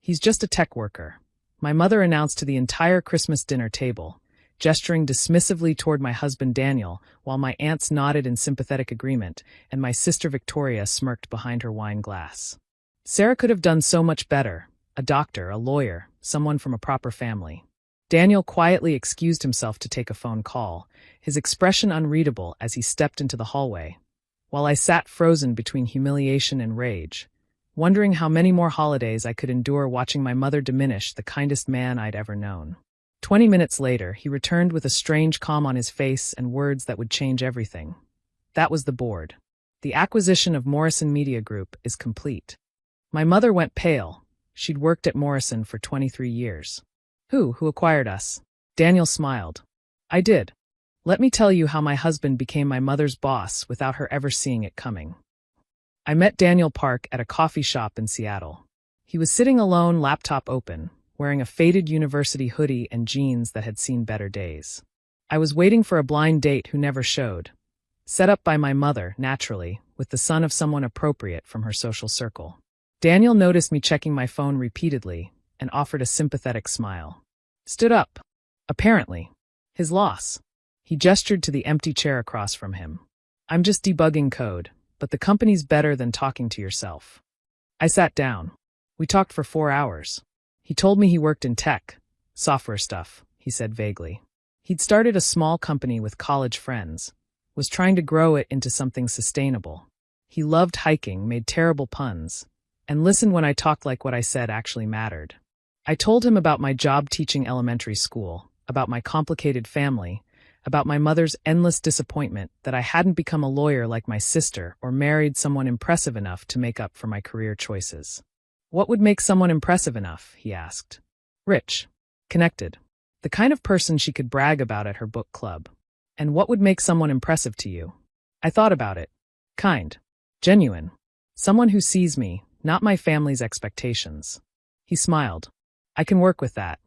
He's just a tech worker, my mother announced to the entire Christmas dinner table, gesturing dismissively toward my husband Daniel, while my aunts nodded in sympathetic agreement, and my sister Victoria smirked behind her wine glass. Sarah could have done so much better. A doctor, a lawyer, someone from a proper family. Daniel quietly excused himself to take a phone call, his expression unreadable as he stepped into the hallway, while I sat frozen between humiliation and rage, wondering how many more holidays I could endure watching my mother diminish the kindest man I'd ever known. 20 minutes later, he returned with a strange calm on his face and words that would change everything. That was the board. The acquisition of Morrison Media Group is complete. My mother went pale. She'd worked at Morrison for 23 years. Who acquired us? Daniel smiled. I did. Let me tell you how my husband became my mother's boss without her ever seeing it coming. I met Daniel Park at a coffee shop in Seattle. He was sitting alone, laptop open, wearing a faded university hoodie and jeans that had seen better days. I was waiting for a blind date who never showed. Set up by my mother, naturally, with the son of someone appropriate from her social circle. Daniel noticed me checking my phone repeatedly and offered a sympathetic smile. Stood up. Apparently. His loss. He gestured to the empty chair across from him. I'm just debugging code, but the company's better than talking to yourself. I sat down. We talked for 4 hours. He told me he worked in tech, software stuff, he said vaguely. He'd started a small company with college friends, was trying to grow it into something sustainable. He loved hiking, made terrible puns, and listened when I talked like what I said actually mattered. I told him about my job teaching elementary school, about my complicated family, about my mother's endless disappointment that I hadn't become a lawyer like my sister or married someone impressive enough to make up for my career choices. What would make someone impressive enough, he asked. Rich. Connected. The kind of person she could brag about at her book club. And what would make someone impressive to you? I thought about it. Kind. Genuine. Someone who sees me, not my family's expectations. He smiled. I can work with that.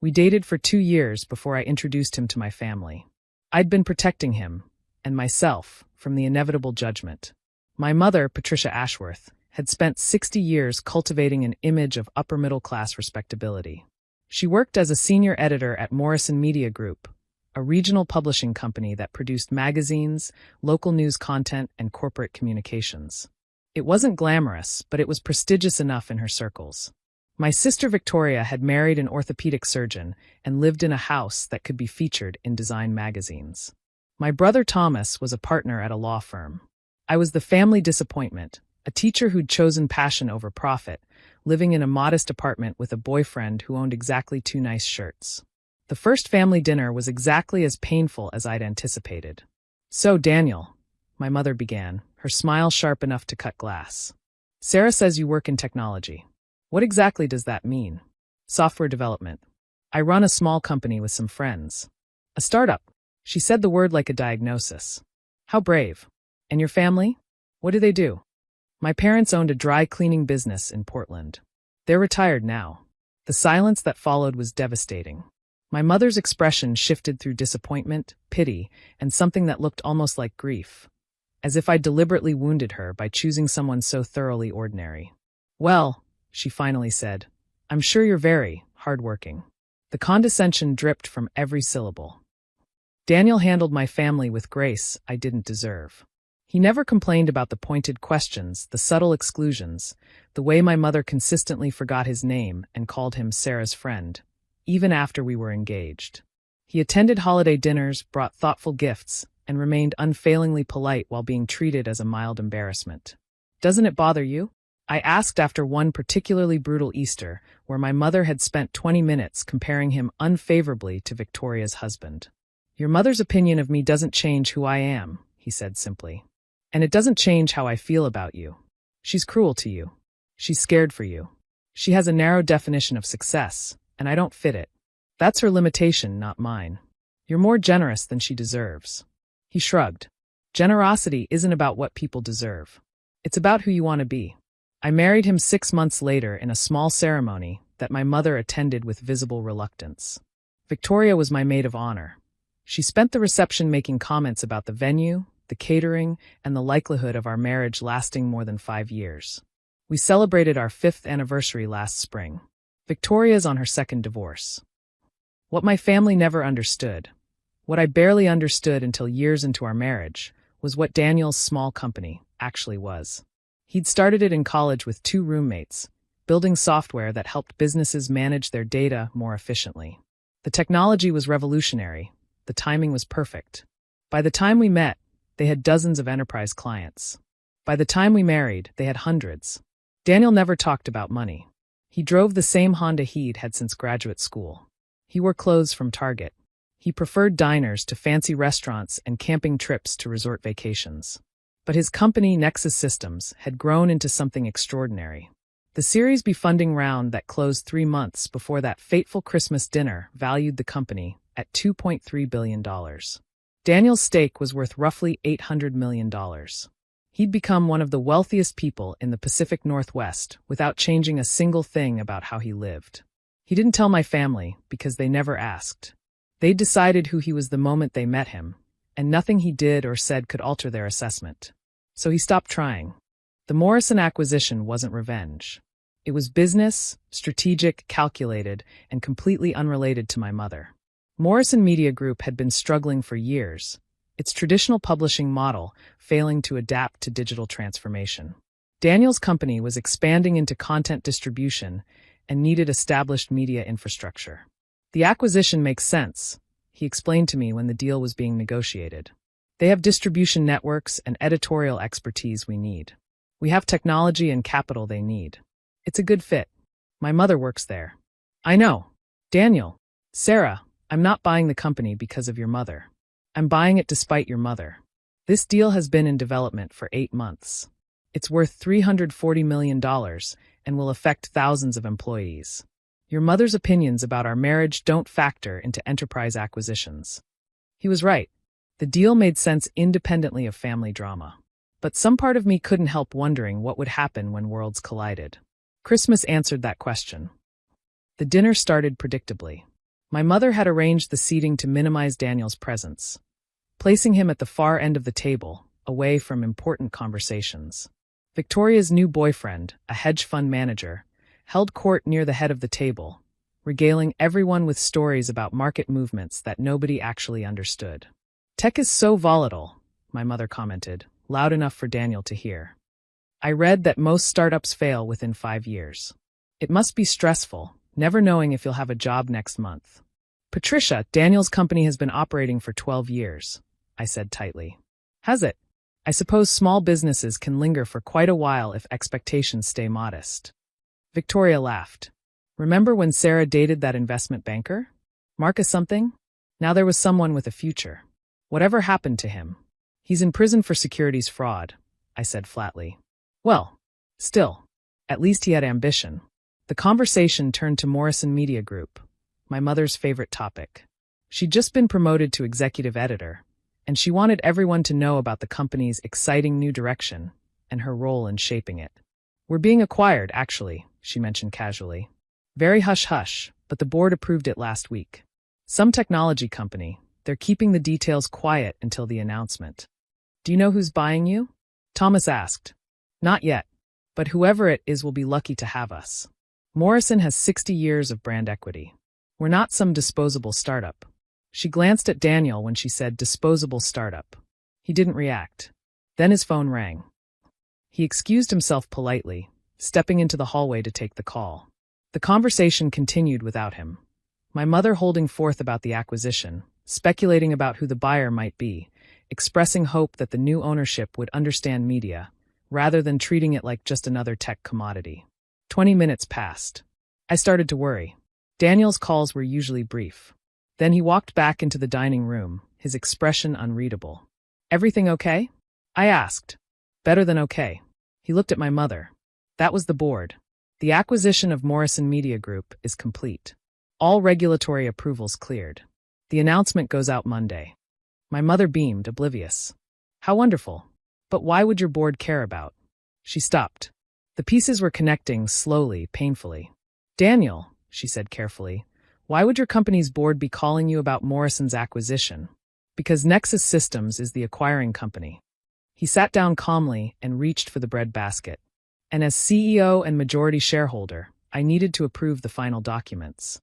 We dated for 2 years before I introduced him to my family. I'd been protecting him, and myself, from the inevitable judgment. My mother, Patricia Ashworth, had spent 60 years cultivating an image of upper-middle-class respectability. She worked as a senior editor at Morrison Media Group, a regional publishing company that produced magazines, local news content, and corporate communications. It wasn't glamorous, but it was prestigious enough in her circles. My sister Victoria had married an orthopedic surgeon and lived in a house that could be featured in design magazines. My brother Thomas was a partner at a law firm. I was the family disappointment, a teacher who'd chosen passion over profit, living in a modest apartment with a boyfriend who owned exactly 2 nice shirts. The first family dinner was exactly as painful as I'd anticipated. So, Daniel, my mother began, her smile sharp enough to cut glass. Sarah says you work in technology. What exactly does that mean? Software development. I run a small company with some friends. A startup. She said the word like a diagnosis. How brave. And your family? What do they do? My parents owned a dry cleaning business in Portland. They're retired now. The silence that followed was devastating. My mother's expression shifted through disappointment, pity, and something that looked almost like grief, as if I'd deliberately wounded her by choosing someone so thoroughly ordinary. Well, she finally said, I'm sure you're very hardworking. The condescension dripped from every syllable. Daniel handled my family with grace I didn't deserve. He never complained about the pointed questions, the subtle exclusions, the way my mother consistently forgot his name and called him Sarah's friend, even after we were engaged. He attended holiday dinners, brought thoughtful gifts, and remained unfailingly polite while being treated as a mild embarrassment. Doesn't it bother you? I asked after one particularly brutal Easter, where my mother had spent 20 minutes comparing him unfavorably to Victoria's husband. Your mother's opinion of me doesn't change who I am, he said simply. And it doesn't change how I feel about you. She's cruel to you. She's scared for you. She has a narrow definition of success, and I don't fit it. That's her limitation, not mine. You're more generous than she deserves. He shrugged. Generosity isn't about what people deserve. It's about who you want to be. I married him 6 months later in a small ceremony that my mother attended with visible reluctance. Victoria was my maid of honor. She spent the reception making comments about the venue, the catering, and the likelihood of our marriage lasting more than 5 years. We celebrated our 5th anniversary last spring. Victoria's on her 2nd divorce. What my family never understood, what I barely understood until years into our marriage, was what Daniel's small company actually was. He'd started it in college with 2 roommates, building software that helped businesses manage their data more efficiently. The technology was revolutionary. The timing was perfect. By the time we met, they had dozens of enterprise clients. By the time we married, they had hundreds. Daniel never talked about money. He drove the same Honda he'd had since graduate school. He wore clothes from Target. He preferred diners to fancy restaurants and camping trips to resort vacations. But his company, Nexus Systems, had grown into something extraordinary. The Series B funding round that closed 3 months before that fateful Christmas dinner valued the company at $2.3 billion. Daniel's stake was worth roughly $800 million. He'd become one of the wealthiest people in the Pacific Northwest without changing a single thing about how he lived. He didn't tell my family because they never asked. They decided who he was the moment they met him, and nothing he did or said could alter their assessment. So he stopped trying. The Morrison acquisition wasn't revenge. It was business, strategic, calculated, and completely unrelated to my mother. Morrison Media Group had been struggling for years, its traditional publishing model failing to adapt to digital transformation. Daniel's company was expanding into content distribution and needed established media infrastructure. The acquisition makes sense, he explained to me when the deal was being negotiated. They have distribution networks and editorial expertise we need. We have technology and capital they need. It's a good fit. My mother works there. I know. Daniel. Sarah, I'm not buying the company because of your mother. I'm buying it despite your mother. This deal has been in development for 8 months. It's worth $340 million and will affect thousands of employees. Your mother's opinions about our marriage don't factor into enterprise acquisitions. He was right. The deal made sense independently of family drama. But some part of me couldn't help wondering what would happen when worlds collided. Christmas answered that question. The dinner started predictably. My mother had arranged the seating to minimize Daniel's presence, placing him at the far end of the table, away from important conversations. Victoria's new boyfriend, a hedge fund manager, held court near the head of the table, regaling everyone with stories about market movements that nobody actually understood. Tech is so volatile, my mother commented, loud enough for Daniel to hear. I read that most startups fail within 5 years. It must be stressful, never knowing if you'll have a job next month. Patricia, Daniel's company has been operating for 12 years, I said tightly. Has it? I suppose small businesses can linger for quite a while if expectations stay modest. Victoria laughed. Remember when Sarah dated that investment banker? Marcus something? Now there was someone with a future. Whatever happened to him? He's in prison for securities fraud, I said flatly. Well, still, at least he had ambition. The conversation turned to Morrison Media Group, my mother's favorite topic. She'd just been promoted to executive editor, and she wanted everyone to know about the company's exciting new direction and her role in shaping it. We're being acquired, actually, she mentioned casually. Very hush-hush, but the board approved it last week. Some technology company. They're keeping the details quiet until the announcement. Do you know who's buying you? Thomas asked. Not yet, but whoever it is will be lucky to have us. Morrison has 60 years of brand equity. We're not some disposable startup. She glanced at Daniel when she said disposable startup. He didn't react. Then his phone rang. He excused himself politely, stepping into the hallway to take the call. The conversation continued without him. My mother holding forth about the acquisition, speculating about who the buyer might be, expressing hope that the new ownership would understand media, rather than treating it like just another tech commodity. 20 minutes passed. I started to worry. Daniel's calls were usually brief. Then he walked back into the dining room, his expression unreadable. Everything okay? I asked. Better than okay. He looked at my mother. That was the board. The acquisition of Morrison Media Group is complete. All regulatory approvals cleared. The announcement goes out Monday. My mother beamed, oblivious. How wonderful. But why would your board care about? She stopped. The pieces were connecting slowly, painfully. Daniel, she said carefully, why would your company's board be calling you about Morrison's acquisition? Because Nexus Systems is the acquiring company. He sat down calmly and reached for the bread basket. And as CEO and majority shareholder, I needed to approve the final documents.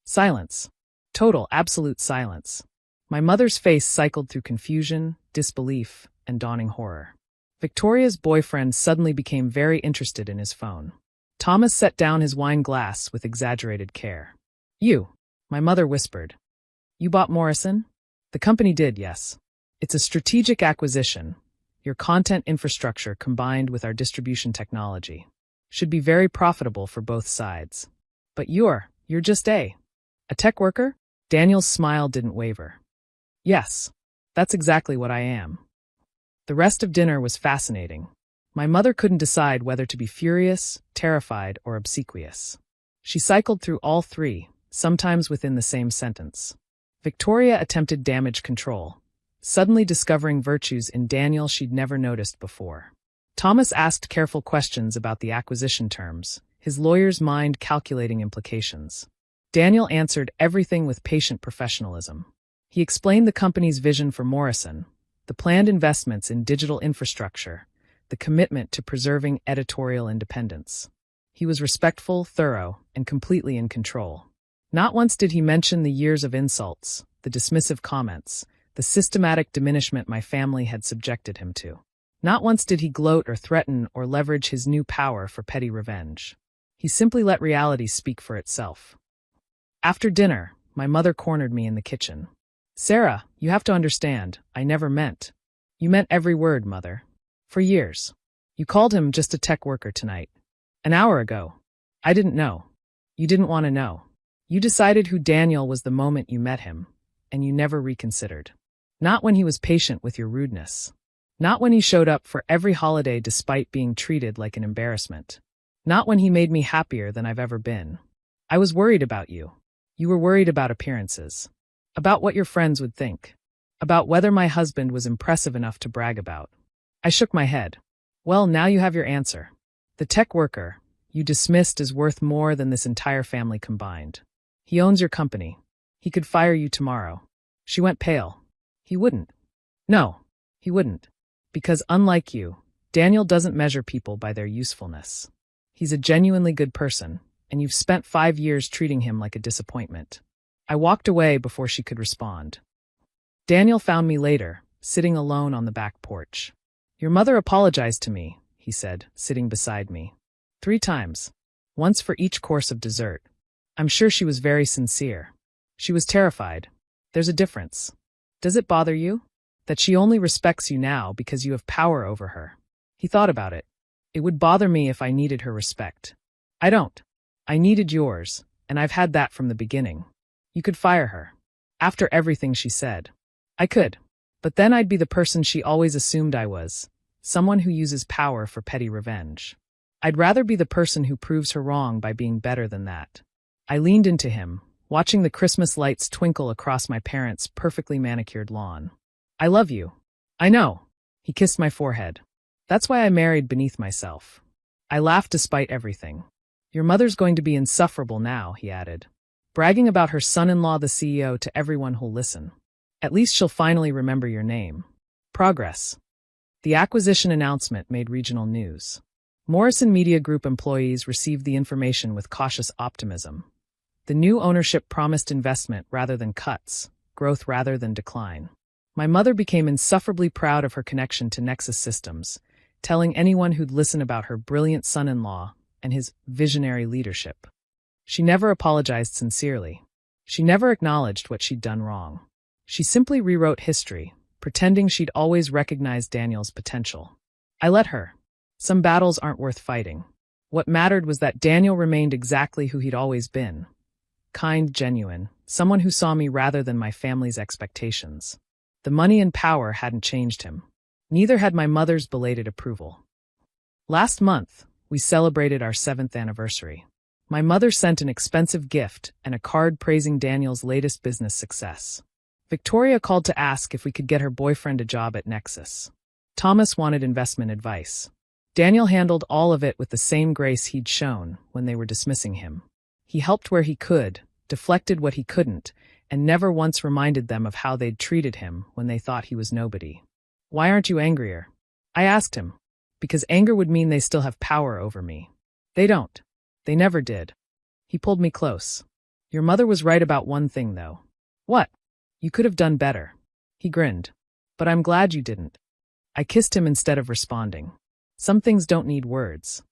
Silence. Total, absolute silence. My mother's face cycled through confusion, disbelief, and dawning horror. Victoria's boyfriend suddenly became very interested in his phone. Thomas set down his wine glass with exaggerated care. You, my mother whispered. You bought Morrison? The company did, yes. It's a strategic acquisition. Your content infrastructure combined with our distribution technology should be very profitable for both sides. But you're just a tech worker? Daniel's smile didn't waver. Yes, that's exactly what I am. The rest of dinner was fascinating. My mother couldn't decide whether to be furious, terrified, or obsequious. She cycled through all three, sometimes within the same sentence. Victoria attempted damage control, suddenly discovering virtues in Daniel she'd never noticed before. Thomas asked careful questions about the acquisition terms, his lawyer's mind calculating implications. Daniel answered everything with patient professionalism. He explained the company's vision for Morrison, the planned investments in digital infrastructure, the commitment to preserving editorial independence. He was respectful, thorough, and completely in control. Not once did he mention the years of insults, the dismissive comments, the systematic diminishment my family had subjected him to. Not once did he gloat or threaten or leverage his new power for petty revenge. He simply let reality speak for itself. After dinner, my mother cornered me in the kitchen. Sarah, you have to understand, I never meant. You meant every word, Mother. For years. You called him just a tech worker tonight. An hour ago. I didn't know. You didn't want to know. You decided who Daniel was the moment you met him, and you never reconsidered. Not when he was patient with your rudeness. Not when he showed up for every holiday despite being treated like an embarrassment. Not when he made me happier than I've ever been. I was worried about you. You were worried about appearances. About what your friends would think. About whether my husband was impressive enough to brag about. I shook my head. Well, now you have your answer. The tech worker, you dismissed is worth more than this entire family combined. He owns your company. He could fire you tomorrow. She went pale. He wouldn't. No, he wouldn't. Because unlike you, Daniel doesn't measure people by their usefulness. He's a genuinely good person, and you've spent 5 years treating him like a disappointment. I walked away before she could respond. Daniel found me later, sitting alone on the back porch. Your mother apologized to me, he said, sitting beside me. 3 times. Once for each course of dessert. I'm sure she was very sincere. She was terrified. There's a difference. Does it bother you? That she only respects you now because you have power over her. He thought about it. It would bother me if I needed her respect. I don't. I needed yours, and I've had that from the beginning. You could fire her. After everything she said. I could. But then I'd be the person she always assumed I was. Someone who uses power for petty revenge. I'd rather be the person who proves her wrong by being better than that. I leaned into him, watching the Christmas lights twinkle across my parents' perfectly manicured lawn. I love you. I know. He kissed my forehead. That's why I married beneath myself. I laughed despite everything. Your mother's going to be insufferable now, he added. Bragging about her son-in-law the CEO to everyone who'll listen. At least she'll finally remember your name. Progress. The acquisition announcement made regional news. Morrison Media Group employees received the information with cautious optimism. The new ownership promised investment rather than cuts, growth rather than decline. My mother became insufferably proud of her connection to Nexus Systems, telling anyone who'd listen about her brilliant son-in-law and his visionary leadership. She never apologized sincerely. She never acknowledged what she'd done wrong. She simply rewrote history, pretending she'd always recognized Daniel's potential. I let her. Some battles aren't worth fighting. What mattered was that Daniel remained exactly who he'd always been. Kind, genuine, someone who saw me rather than my family's expectations. The money and power hadn't changed him. Neither had my mother's belated approval. Last month, we celebrated our 7th anniversary. My mother sent an expensive gift and a card praising Daniel's latest business success. Victoria called to ask if we could get her boyfriend a job at Nexus. Thomas wanted investment advice. Daniel handled all of it with the same grace he'd shown when they were dismissing him. He helped where he could, deflected what he couldn't, and never once reminded them of how they'd treated him when they thought he was nobody. Why aren't you angrier? I asked him. because anger would mean they still have power over me. They don't. They never did. He pulled me close. Your mother was right about one thing, though. What? You could have done better. He grinned. But I'm glad you didn't. I kissed him instead of responding. Some things don't need words.